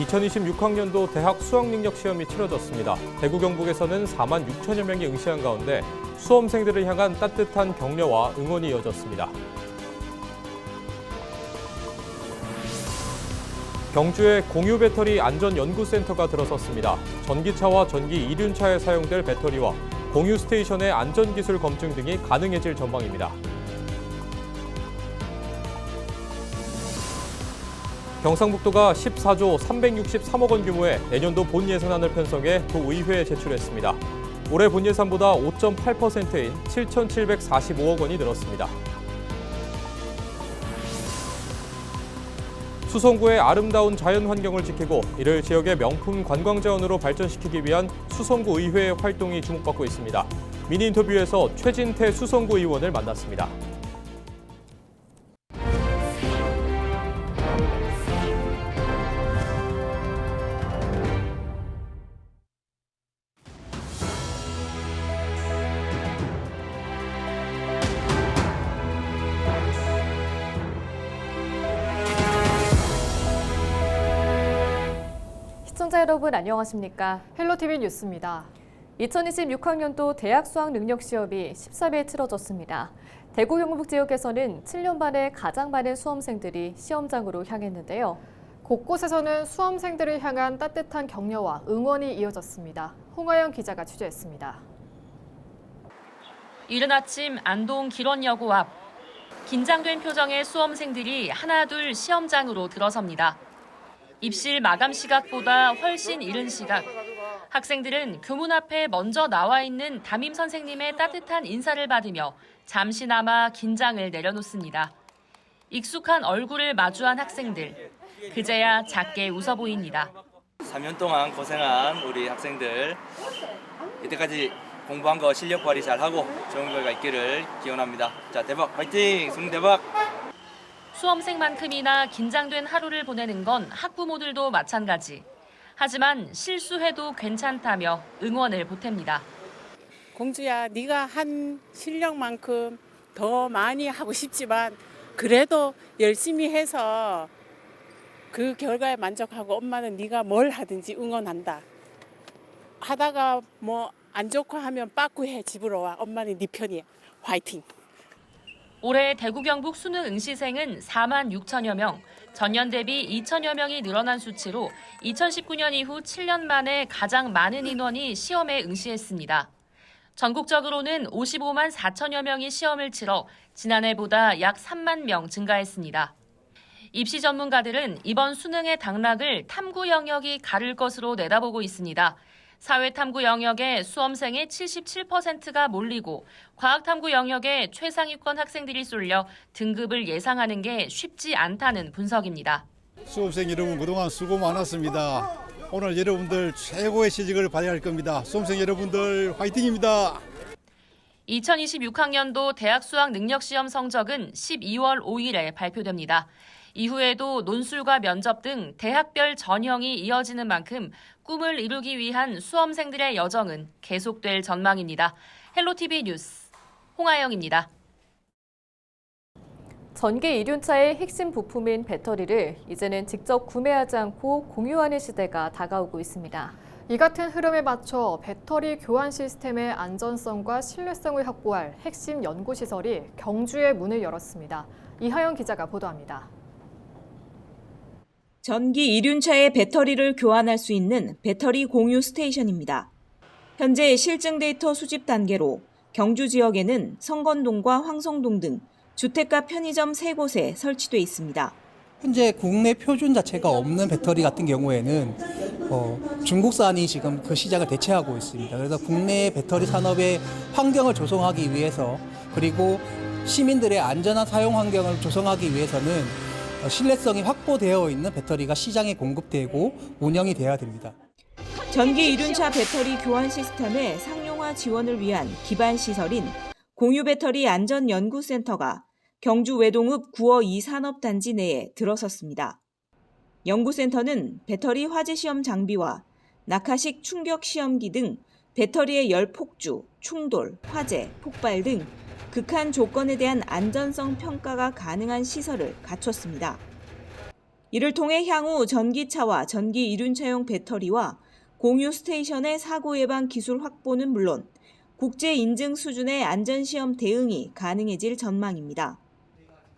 2026학년도 대학 수학능력 시험이 치러졌습니다. 대구 경북에서는 4만 6천여 명이 응시한 가운데 수험생들을 향한 따뜻한 격려와 응원이 이어졌습니다. 경주에 공유 배터리 안전연구센터가 들어섰습니다. 전기차와 전기 이륜차에 사용될 배터리와 공유 스테이션의 안전기술 검증 등이 가능해질 전망입니다. 경상북도가 14조 363억 원 규모의 내년도 본 예산안을 편성해 도의회에 제출했습니다. 올해 본 예산보다 5.8%인 7,745억 원이 늘었습니다. 수성구의 아름다운 자연 환경을 지키고 이를 지역의 명품 관광자원으로 발전시키기 위한 수성구 의회의 활동이 주목받고 있습니다. 미니 인터뷰에서 최진태 수성구 의원을 만났습니다. 시청자 여러분 안녕하십니까? 헬로티비 뉴스입니다. 2026학년도 대학 수학 능력 시험이 13일 치러졌습니다. 대구 경북 지역에서는 7년 만에 가장 많은 수험생들이 시험장으로 향했는데요. 곳곳에서는 수험생들을 향한 따뜻한 격려와 응원이 이어졌습니다. 홍하영 기자가 취재했습니다. 이른 아침 안동 길원여고 앞 긴장된 표정의 수험생들이 하나둘 시험장으로 들어섭니다. 입실 마감 시각보다 훨씬 이른 시각, 학생들은 교문 앞에 먼저 나와 있는 담임 선생님의 따뜻한 인사를 받으며 잠시나마 긴장을 내려놓습니다. 익숙한 얼굴을 마주한 학생들, 그제야 작게 웃어 보입니다. 3년 동안 고생한 우리 학생들, 이때까지 공부한 거 실력 발휘 잘하고 좋은 결과 있기를 기원합니다. 자, 대박 화이팅! 승 대박! 수험생만큼이나 긴장된 하루를 보내는 건 학부모들도 마찬가지. 하지만 실수해도 괜찮다며 응원을 보탭니다. 공주야, 네가 한 실력만큼 더 많이 하고 싶지만 그래도 열심히 해서 그 결과에 만족하고 엄마는 네가 뭘 하든지 응원한다. 하다가 뭐 안 좋고 하면 빠꾸해 집으로 와. 엄마는 네 편이야. 화이팅! 올해 대구 경북 수능 응시생은 4만 6천여 명, 전년 대비 2천여 명이 늘어난 수치로 2019년 이후 7년 만에 가장 많은 인원이 시험에 응시했습니다. 전국적으로는 55만 4천여 명이 시험을 치러 지난해보다 약 3만 명 증가했습니다. 입시 전문가들은 이번 수능의 당락을 탐구 영역이 가를 것으로 내다보고 있습니다. 사회탐구 영역에 수험생의 77%가 몰리고 과학탐구 영역에 최상위권 학생들이 쏠려 등급을 예상하는 게 쉽지 않다는 분석입니다. 수험생 여러분 그동안 수고 많았습니다. 오늘 여러분들 최고의 시직을 발휘할 겁니다. 수험생 여러분들 화이팅입니다. 2026학년도 대학 수학 능력 시험 성적은 12월 5일에 발표됩니다. 이후에도 논술과 면접 등 대학별 전형이 이어지는 만큼 꿈을 이루기 위한 수험생들의 여정은 계속될 전망입니다. 헬로티비 뉴스 홍하영입니다. 전기 이륜차의 핵심 부품인 배터리를 이제는 직접 구매하지 않고 공유하는 시대가 다가오고 있습니다. 이 같은 흐름에 맞춰 배터리 교환 시스템의 안전성과 신뢰성을 확보할 핵심 연구시설이 경주에 문을 열었습니다. 이하영 기자가 보도합니다. 전기 이륜차의 배터리를 교환할 수 있는 배터리 공유 스테이션입니다. 현재 실증 데이터 수집 단계로 경주 지역에는 성건동과 황성동 등 주택가 편의점 3곳에 설치돼 있습니다. 현재 국내 표준 자체가 없는 배터리 같은 경우에는 중국산이 지금 그 시장을 대체하고 있습니다. 그래서 국내 배터리 산업의 환경을 조성하기 위해서 그리고 시민들의 안전한 사용 환경을 조성하기 위해서는 신뢰성이 확보되어 있는 배터리가 시장에 공급되고 운영이 돼야 됩니다. 전기 이륜차 배터리 교환 시스템의 상용화 지원을 위한 기반 시설인 공유 배터리 안전연구센터가 경주 외동읍 구어 2산업단지 내에 들어섰습니다. 연구센터는 배터리 화재 시험 장비와 낙하식 충격 시험기 등 배터리의 열 폭주, 충돌, 화재, 폭발 등 극한 조건에 대한 안전성 평가가 가능한 시설을 갖췄습니다. 이를 통해 향후 전기차와 전기 이륜차용 배터리와 공유 스테이션의 사고 예방 기술 확보는 물론 국제 인증 수준의 안전시험 대응이 가능해질 전망입니다.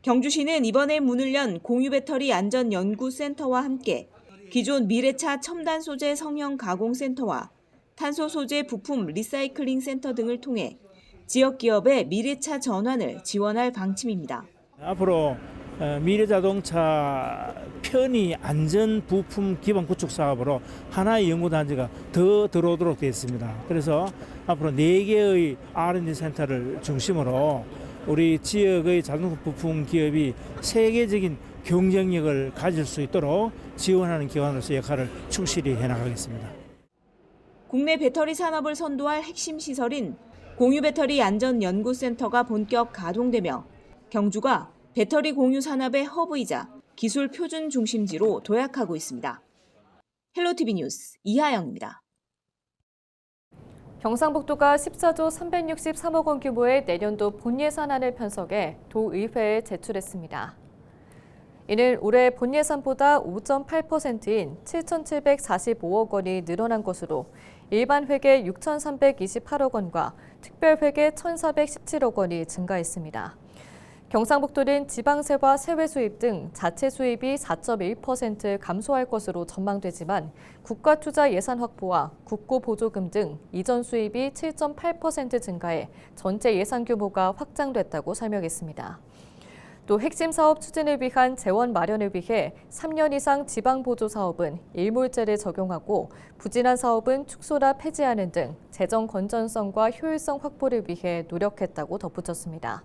경주시는 이번에 문을 연 공유 배터리 안전 연구센터와 함께 기존 미래차 첨단 소재 성형 가공센터와 탄소 소재 부품 리사이클링 센터 등을 통해 지역 기업의 미래차 전환을 지원할 방침입니다. 앞으로 미래자동차 편의 안전 부품 기반 구축 사업으로 하나의 연구단지가 더 들어오도록 되어 있습니다. 그래서 앞으로 4개의 R&D 센터를 중심으로 우리 지역의 자동차 부품 기업이 세계적인 경쟁력을 가질 수 있도록 지원하는 기관으로서 역할을 충실히 해나가겠습니다. 국내 배터리 산업을 선도할 핵심 시설인 공유 배터리 안전연구센터가 본격 가동되며 경주가 배터리 공유 산업의 허브이자 기술 표준 중심지로 도약하고 있습니다. 헬로티비 뉴스 이하영입니다. 경상북도가 14조 363억 원 규모의 내년도 본예산안을 편성해 도의회에 제출했습니다. 이는 올해 본예산보다 5.8%인 7,745억 원이 늘어난 것으로 일반 회계 6,328억 원과 특별 회계 1,417억 원이 증가했습니다. 경상북도는 지방세와 세외 수입 등 자체 수입이 4.1% 감소할 것으로 전망되지만 국가 투자 예산 확보와 국고 보조금 등 이전 수입이 7.8% 증가해 전체 예산 규모가 확장됐다고 설명했습니다. 또 핵심 사업 추진을 위한 재원 마련을 위해 3년 이상 지방 보조 사업은 일몰제를 적용하고 부진한 사업은 축소나 폐지하는 등 재정 건전성과 효율성 확보를 위해 노력했다고 덧붙였습니다.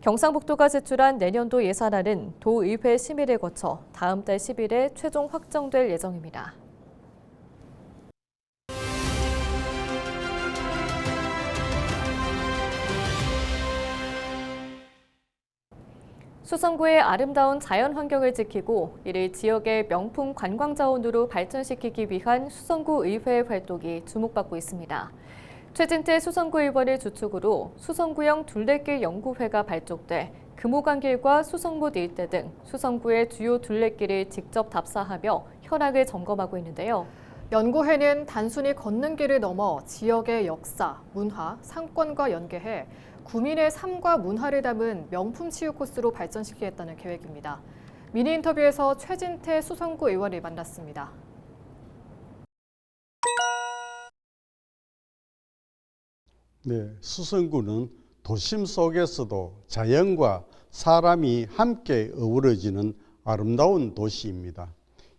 경상북도가 제출한 내년도 예산안은 도의회 심의를 거쳐 다음 달 10일에 최종 확정될 예정입니다. 수성구의 아름다운 자연 환경을 지키고 이를 지역의 명품 관광 자원으로 발전시키기 위한 수성구 의회 활동이 주목받고 있습니다. 최진태 수성구 의원을 주축으로 수성구형 둘레길 연구회가 발족돼 금호강길과 수성못 일대 등 수성구의 주요 둘레길을 직접 답사하며 현황을 점검하고 있는데요. 연구회는 단순히 걷는 길을 넘어 지역의 역사, 문화, 상권과 연계해 구민의 삶과 문화를 담은 명품 치유 코스로 발전시키겠다는 계획입니다. 미니 인터뷰에서 최진태 수성구 의원을 만났습니다. 네, 수성구는 도심 속에서도 자연과 사람이 함께 어우러지는 아름다운 도시입니다.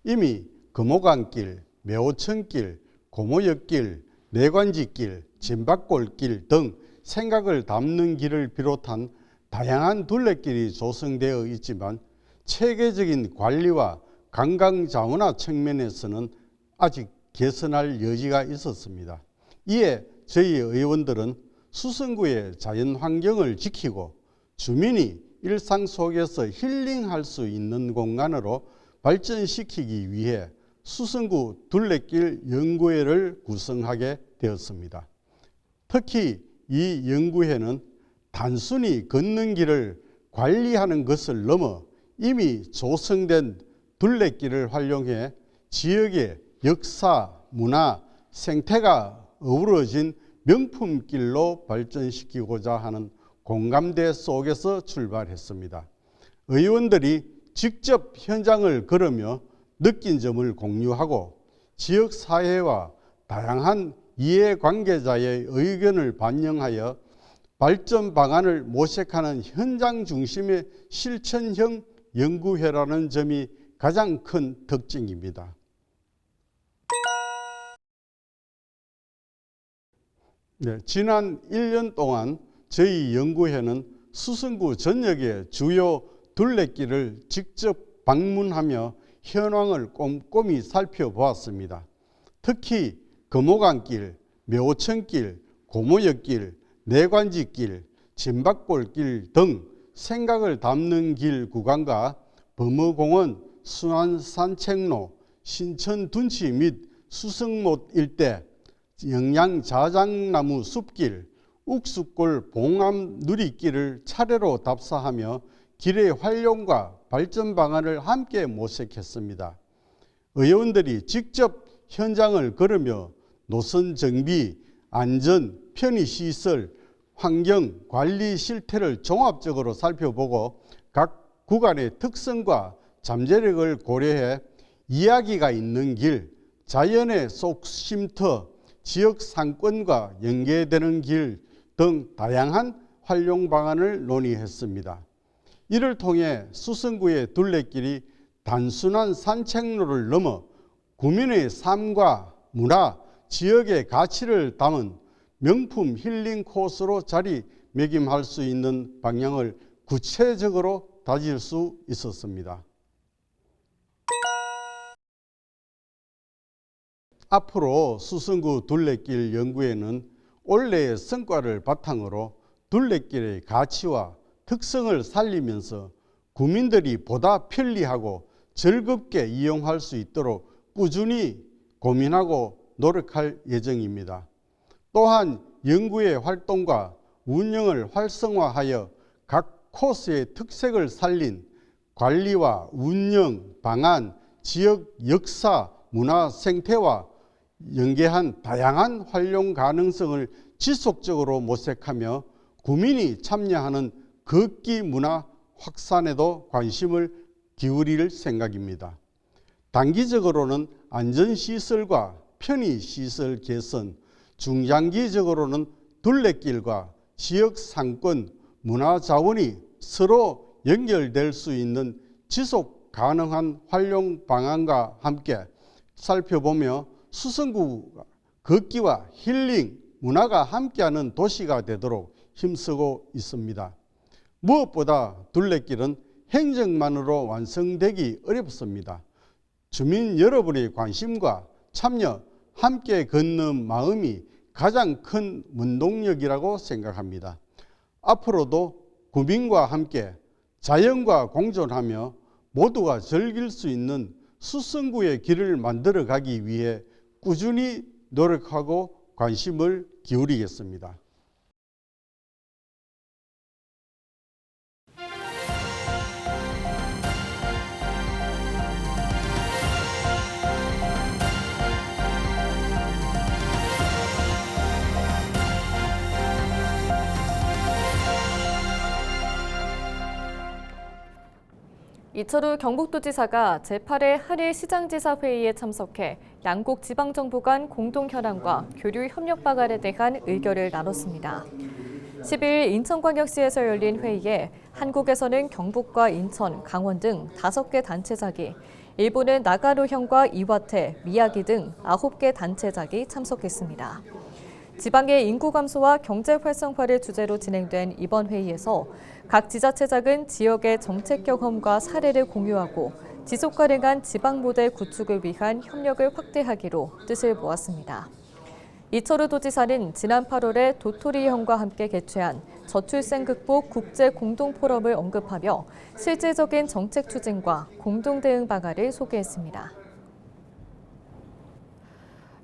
이미 금호강길, 매호천길, 고모역길, 내관지길, 진박골길 등 생각을 담는 길을 비롯한 다양한 둘레길이 조성되어 있지만 체계적인 관리와 관광 자원화 측면에서는 아직 개선할 여지가 있었습니다. 이에 저희 의원들은 수성구의 자연 환경을 지키고 주민이 일상 속에서 힐링할 수 있는 공간으로 발전시키기 위해 수성구 둘레길 연구회를 구성하게 되었습니다. 특히 이 연구회는 단순히 걷는 길을 관리하는 것을 넘어 이미 조성된 둘레길을 활용해 지역의 역사, 문화, 생태가 어우러진 명품길로 발전시키고자 하는 공감대 속에서 출발했습니다. 의원들이 직접 현장을 걸으며 느낀 점을 공유하고 지역사회와 다양한 이해관계자의 의견을 반영하여 발전 방안을 모색하는 현장 중심의 실천형 연구회라는 점이 가장 큰 특징입니다. 네, 지난 1년 동안 저희 연구회는 수성구 전역의 주요 둘레길을 직접 방문하며 현황을 꼼꼼히 살펴보았습니다. 특히 금호강길, 매호천길, 고모역길, 내관지길, 진박골길 등 생각을 담는 길 구간과 범어공원, 순환산책로, 신천둔치 및 수성못 일대, 영양자작나무 숲길, 욱수골 봉암 누리길을 차례로 답사하며 길의 활용과 발전 방안을 함께 모색했습니다. 의원들이 직접 현장을 걸으며 노선 정비, 안전, 편의시설, 환경, 관리 실태를 종합적으로 살펴보고 각 구간의 특성과 잠재력을 고려해 이야기가 있는 길, 자연의 속쉼터, 지역 상권과 연계되는 길 등 다양한 활용 방안을 논의했습니다. 이를 통해 수성구의 둘레길이 단순한 산책로를 넘어 구민의 삶과 문화, 지역의 가치를 담은 명품 힐링 코스로 자리매김할 수 있는 방향을 구체적으로 다질 수 있었습니다. 앞으로 수성구 둘레길 연구에는 올해의 성과를 바탕으로 둘레길의 가치와 특성을 살리면서 구민들이 보다 편리하고 즐겁게 이용할 수 있도록 꾸준히 고민하고 노력할 예정입니다. 또한 연구의 활동과 운영을 활성화하여 각 코스의 특색을 살린 관리와 운영, 방안, 지역 역사, 문화 생태와 연계한 다양한 활용 가능성을 지속적으로 모색하며 구민이 참여하는 걷기 문화 확산에도 관심을 기울일 생각입니다. 단기적으로는 안전시설과 편의시설 개선, 중장기적으로는 둘레길과 지역 상권, 문화자원이 서로 연결될 수 있는 지속 가능한 활용 방안과 함께 살펴보며 수성구가 걷기와 힐링, 문화가 함께하는 도시가 되도록 힘쓰고 있습니다. 무엇보다 둘레길은 행정만으로 완성되기 어렵습니다. 주민 여러분의 관심과 참여, 함께 걷는 마음이 가장 큰 원동력이라고 생각합니다. 앞으로도 구민과 함께 자연과 공존하며 모두가 즐길 수 있는 수성구의 길을 만들어 가기 위해 꾸준히 노력하고 관심을 기울이겠습니다. 이철우 경북도지사가 제8회 한일시장지사 회의에 참석해 양국 지방정부 간 공동현안과 교류 협력 방안에 대한 의견을 나눴습니다. 12일 인천광역시에서 열린 회의에 한국에서는 경북과 인천, 강원 등 5개 단체장이, 일본은 나가노현과 이와테, 미야기 등 9개 단체장이 참석했습니다. 지방의 인구 감소와 경제 활성화를 주제로 진행된 이번 회의에서 각 지자체장은 지역의 정책 경험과 사례를 공유하고 지속 가능한 지방 모델 구축을 위한 협력을 확대하기로 뜻을 모았습니다. 이철우 도지사는 지난 8월에 도토리현과 함께 개최한 저출생 극복 국제 공동 포럼을 언급하며 실질적인 정책 추진과 공동 대응 방안을 소개했습니다.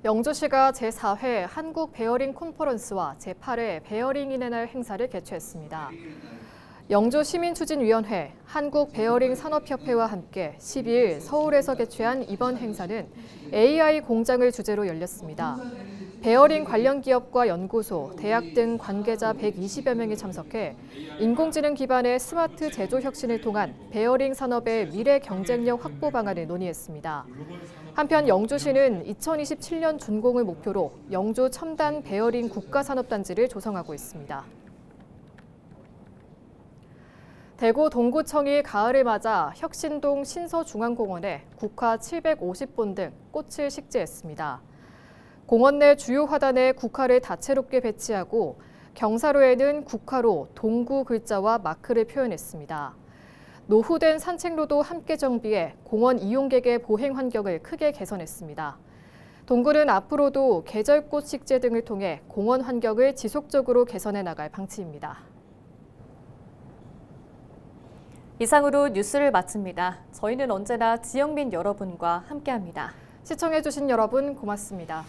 영주시가 제4회 한국 베어링 컨퍼런스와 제8회 베어링 인의 날 행사를 개최했습니다. 영주시민추진위원회, 한국베어링산업협회와 함께 12일 서울에서 개최한 이번 행사는 AI 공장을 주제로 열렸습니다. 베어링 관련 기업과 연구소, 대학 등 관계자 120여 명이 참석해 인공지능 기반의 스마트 제조 혁신을 통한 베어링 산업의 미래 경쟁력 확보 방안을 논의했습니다. 한편 영주시는 2027년 준공을 목표로 영주 첨단 베어링 국가산업단지를 조성하고 있습니다. 대구 동구청이 가을을 맞아 혁신동 신서중앙공원에 국화 750본 등 꽃을 식재했습니다. 공원 내 주요 화단에 국화를 다채롭게 배치하고 경사로에는 국화로 동구 글자와 마크를 표현했습니다. 노후된 산책로도 함께 정비해 공원 이용객의 보행 환경을 크게 개선했습니다. 동구는 앞으로도 계절꽃 식재 등을 통해 공원 환경을 지속적으로 개선해 나갈 방침입니다. 이상으로 뉴스를 마칩니다. 저희는 언제나 지역민 여러분과 함께합니다. 시청해주신 여러분 고맙습니다.